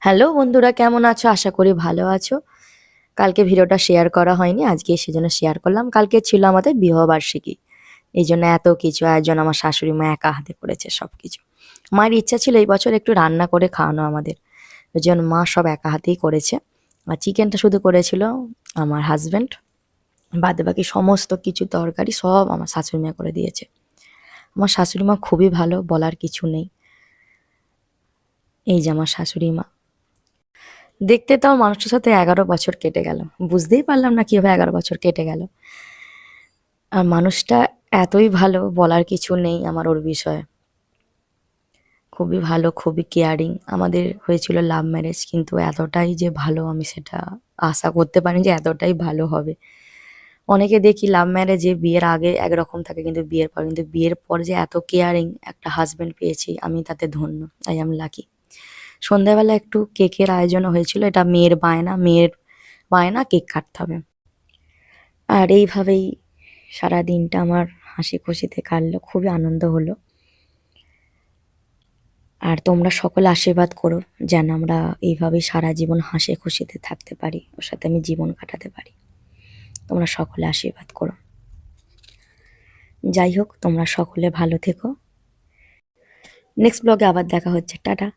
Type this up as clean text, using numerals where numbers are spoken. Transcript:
Hello বন্ধুরা, কেমন আছো? আশা করি ভালো আছো। কালকে ভিডিওটা শেয়ার করা হয়নি, আজকে সেজন্য শেয়ার করলাম। কালকে ছিল আমাদের বিবাহবার্ষিকী। এই জন্য এত কিছু আয়োজন আমার শাশুড়ি মা একা হাতে করেছে সবকিছু। মায়ের ইচ্ছা ছিল এই বছর একটু রান্না করে খাওয়ানো আমাদের। ওই জন্য মা সব একা হাতেই করেছে। আর চিকেনটা শুধু করেছিল আমার হাজবেন্ড। বাদে বাকি সমস্ত কিছু তরকারি সব আমার শাশুড়ি মা করে দিয়েছে। আমার শাশুড়ি মা খুবই ভালো, বলার কিছু নেই। এই যে আমার শাশুড়ি মা। দেখতে তো আমার মানুষটার সাথে 11 বছর কেটে গেল। বুঝতেই পারলাম না কিভাবে 11 বছর কেটে গেল। আর মানুষটা এতই ভালো, বলার কিছু নেই আমার ওর বিষয়ে। খুবই ভালো, খুবই কেয়ারিং। আমাদের হয়েছিল লাভ ম্যারেজ, কিন্তু এতটাই যে ভালো আমি সেটা আশা করতে পারিনি যে এতটাই ভালো হবে। অনেকে দেখি লাভ ম্যারেজে বিয়ের আগে একরকম থাকে, কিন্তু বিয়ের পর যে এত কেয়ারিং একটা হাজবেন্ড পেয়েছি, আমি তাতে ধন্য। I am lucky. সন্ধ্যাবেলা একটু কেকের আয়োজনও হয়েছিল। এটা মেয়ের বায়না কেক কাটতে হবে। আর এইভাবেই সারা দিনটা আমার হাসি খুশিতে কাটলো, খুবই আনন্দ হলো। আর তোমরা সকলে আশীর্বাদ করো যেন আমরা এইভাবেই সারা জীবন হাসি খুশিতে থাকতে পারি, ওর সাথে আমি জীবন কাটাতে পারি। তোমরা সকলে আশীর্বাদ করো। যাই হোক, তোমরা সকলে ভালো থেকো। নেক্সট ব্লগে আবার দেখা হচ্ছে। টাটা।